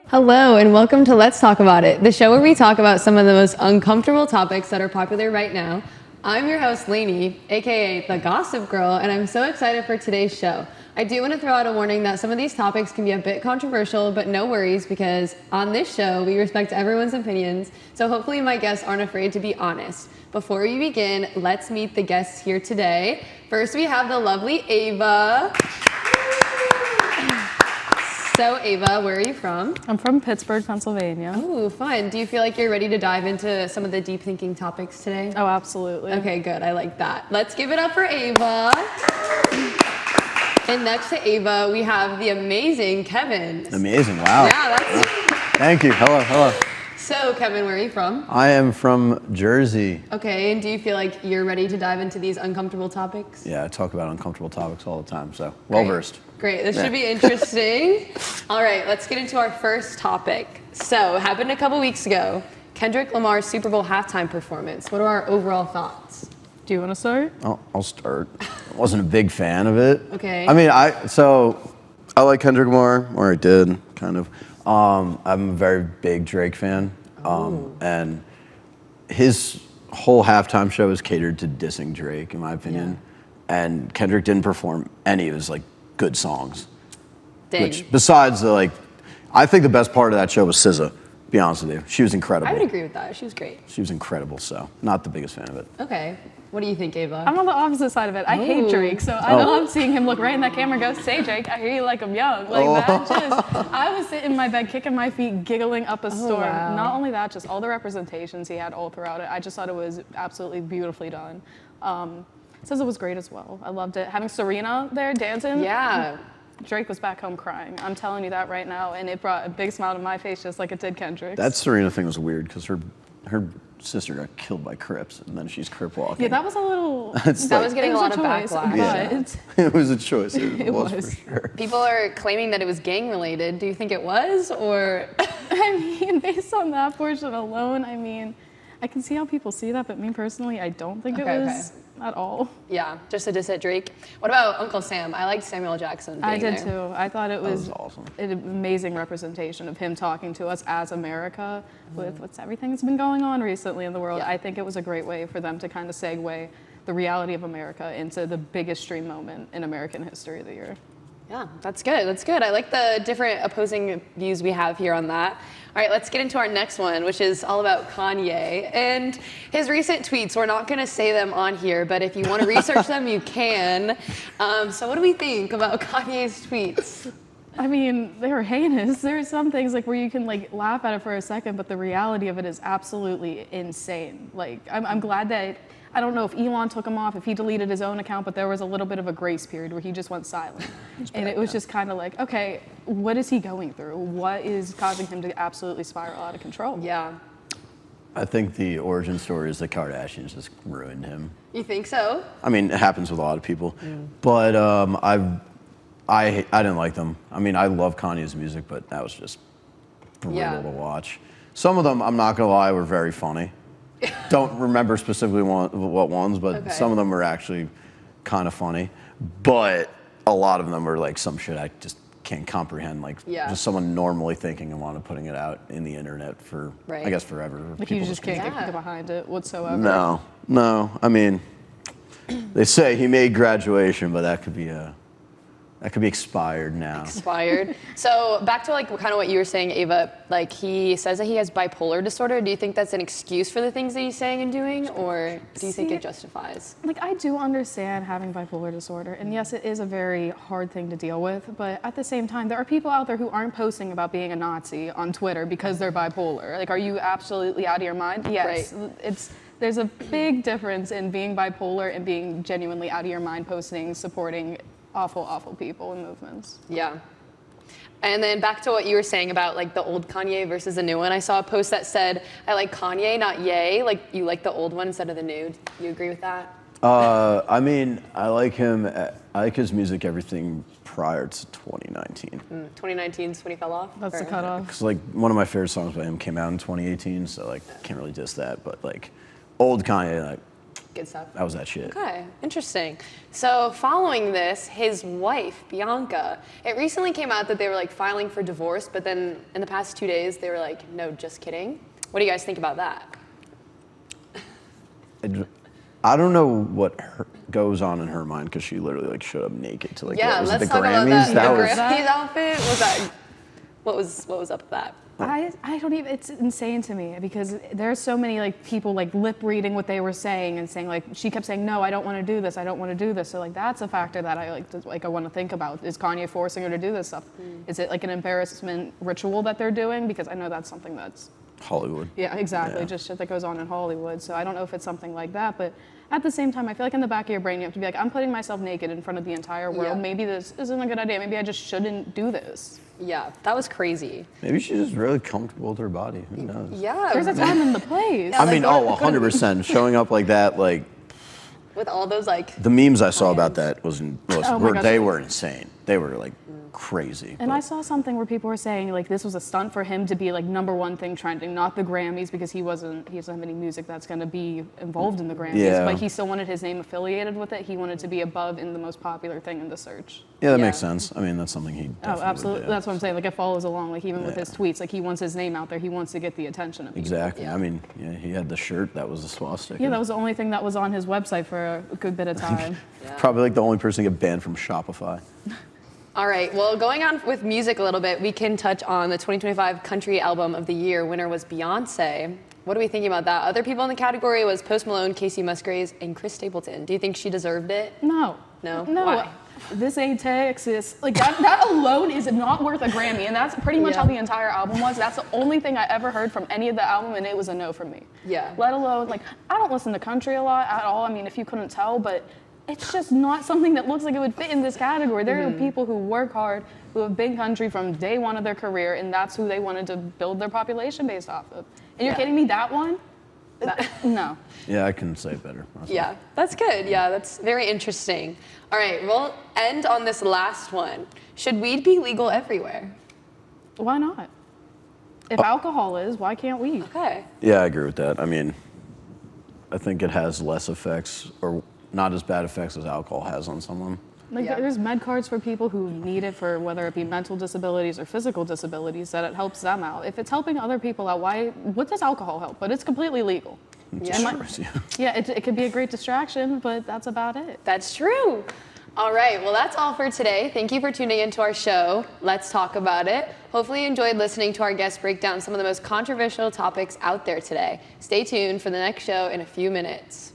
Hello and welcome to Let's Talk About It, the show where we talk about some of the most uncomfortable topics that are popular right now. I'm your host, Lainey, aka the Gossip Girl, and I'm so excited for today's show. I do want to throw out a warning that some of these topics can be a bit controversial, but no worries because on this show, we respect everyone's opinions, so hopefully my guests aren't afraid to be honest. Before we begin, let's meet the guests here today. First, we have the lovely Ava. So Ava, where are you from? I'm from Pittsburgh, Pennsylvania. Ooh, fun. Do you feel like you're ready to dive into some of the deep thinking topics today? Oh, absolutely. Okay, good. I like that. Let's give it up for Ava. And next to Ava, we have the amazing Kevin. Amazing, wow. Yeah, that's... Thank you, hello. So, Kevin, where are you from? I am from Jersey. Okay, and do you feel like you're ready to dive into these uncomfortable topics? Yeah, I talk about uncomfortable topics all the time, so well-versed. Great, this should be interesting. All right, let's get into our first topic. So, happened a couple weeks ago, Kendrick Lamar's Super Bowl halftime performance. What are our overall thoughts? Do you want to start? I'll start. I wasn't a big fan of it. Okay. I mean, I like Kendrick Lamar, or I did, kind of. I'm a very big Drake fan, and his whole halftime show is catered to dissing Drake, in my opinion. Yeah. And Kendrick didn't perform any of his good songs. Dang. Which, besides I think the best part of that show was SZA. To be honest with you, she was incredible. I would agree with that. She was great. She was incredible. So, not the biggest fan of it. Okay. What do you think, Ava? I'm on the opposite side of it. I hate Drake, so I love seeing him look right in that camera and go, "Say, Drake, I hear you like I'm young." I was sitting in my bed, kicking my feet, giggling up a storm. Wow. Not only that, just all the representations he had all throughout it. I just thought it was absolutely beautifully done. SZA was great as well. I loved it. Having Serena there dancing. Yeah. Drake was back home crying. I'm telling you that right now, and it brought a big smile to my face just like it did Kendrick's. That Serena thing was weird because her sister got killed by Crips, and then she's Crip walking. Yeah, that was a little... that was getting a lot of backlash. Yeah. It was a choice. It was for sure. People are claiming that it was gang related. Do you think it was, or? I mean, based on that portion alone, I mean, I can see how people see that, but me personally, I don't think it was at all. Yeah, just a diss at Drake. What about Uncle Sam? I liked Samuel Jackson being I did there. too. I thought it was awesome. an amazing representation of him talking to us as America with what's everything that's been going on recently in the world. Yeah. I think it was a great way for them to kind of segue the reality of America into the biggest stream moment in American history of the year. Yeah, that's good. That's good. I like the different opposing views we have here on that. All right, let's get into our next one, which is all about Kanye and his recent tweets. We're not going to say them on here, but if you want to research them, you can. So what do we think about Kanye's tweets? I mean, they were heinous. There are some things where you can laugh at it for a second, but the reality of it is absolutely insane. I'm glad that, I don't know if Elon took him off, if he deleted his own account, but there was a little bit of a grace period where he just went silent. And it was just kind of okay, what is he going through? What is causing him to absolutely spiral out of control? Yeah. I think the origin story is the Kardashians just ruined him. You think so? I mean, it happens with a lot of people, but I didn't like them. I mean, I love Kanye's music, but that was just brutal to watch. Some of them, I'm not gonna lie, were very funny. Don't remember specifically what ones, but some of them were actually kind of funny. But a lot of them were some shit I just can't comprehend. Just someone normally thinking and putting it out in the internet for, I guess, forever. You just can't get behind it whatsoever. No. I mean, they say he made graduation, but that could be expired now. Expired. So back to kind of what you were saying, Ava, he says that he has bipolar disorder. Do you think that's an excuse for the things that he's saying and doing, or do you think it justifies? I do understand having bipolar disorder, and yes, it is a very hard thing to deal with, but at the same time, there are people out there who aren't posting about being a Nazi on Twitter because they're bipolar. Are you absolutely out of your mind? Yes. Right. There's a big difference in being bipolar and being genuinely out of your mind, posting, supporting awful people and movements. Yeah. And then back to what you were saying about the old Kanye versus the new one. I saw a post that said, I like Kanye, not Ye. You like the old one instead of the new. Do you agree with that? I mean, I like him. I like his music, everything prior to 2019. 2019 is when he fell off? That's the cutoff. Because one of my favorite songs by him came out in 2018, so can't really diss that. But old Kanye, Good stuff. That was that shit. Okay, interesting. So following this, his wife, Bianca, it recently came out that they were like filing for divorce, but then in the past 2 days, they were like, no, just kidding. What do you guys think about that? I don't know what goes on in her mind because she literally like showed up naked to like Yeah, was let's it the talk Grammys? about that. That The was Grammys outfit was that. What was up with that? I don't even, it's insane to me because there's so many like people like lip reading what they were saying and saying like, she kept saying, no, I don't want to do this. I don't want to do this. So like, that's a factor that I want to think about. Is Kanye forcing her to do this stuff? Is it like an embarrassment ritual that they're doing? Because I know that's something that's Hollywood. Yeah, exactly. Yeah. Just shit that goes on in Hollywood. So I don't know if it's something like that, but at the same time, I feel like in the back of your brain, you have to be like, I'm putting myself naked in front of the entire world. Yeah. Maybe this isn't a good idea. Maybe I just shouldn't do this. Yeah, that was crazy. Maybe she's just really comfortable with her body. Who knows? Yeah. There's a time and the place. I mean, 100%. Showing up like that, like With all those like. the memes I saw about that Oh my gosh. they were insane. They were like crazy. And but- I saw something where people were saying like this was a stunt for him to be like #1 thing trending, not the Grammys because he doesn't have any music that's going to be involved in the Grammys. Yeah. But he still wanted his name affiliated with it. He wanted to be above in the most popular thing in the search. yeah, that Yeah. makes sense. I mean, that's something he definitely Oh, would absolutely. do. That's what I'm saying. Like it follows along. Like even with Yeah. his tweets, like he wants his name out there. He wants to get the attention of people. Exactly. Yeah. I mean, yeah, he had the shirt that was a swastika. Yeah, that was the only thing that was on his website for a good bit of time. Yeah. Probably like the only person to get banned from Shopify. All right, well, going on with music a little bit, we can touch on the 2025 Country Album of the Year. Winner was Beyonce. What are we thinking about that? Other people in the category was Post Malone, Casey Musgraves, and Chris Stapleton. Do you think she deserved it? No. No? No. Why? This ain't Texas. Like that alone is not worth a Grammy, and that's pretty much Yeah. how the entire album was. That's the only thing I ever heard from any of the album, and it was a no from me. Yeah. Let alone like I don't listen to country a lot at all. I mean, if you couldn't tell, but it's just not something that looks like it would fit in this category. There are people who work hard, who have been country from day one of their career, and that's who they wanted to build their population based off of. And you're Yeah. kidding me? That one? No. Yeah, I couldn't say it better. myself. Yeah, that's good. Yeah, that's very interesting. All right, we'll end on this last one. Should weed be legal everywhere? Why not? If alcohol is, why can't we? Okay. Yeah, I agree with that. I mean, I think it has less effects or not as bad effects as alcohol has on someone. Like Yeah. there's med cards for people who need it for whether it be mental disabilities or physical disabilities that it helps them out. If it's helping other people out, what does alcohol help? But it's completely legal. It Yeah. destroys you. Yeah, it could be a great distraction, but that's about it. That's true. All right, well, that's all for today. Thank you for tuning into our show. Let's talk about it. Hopefully you enjoyed listening to our guests break down some of the most controversial topics out there today. Stay tuned for the next show in a few minutes.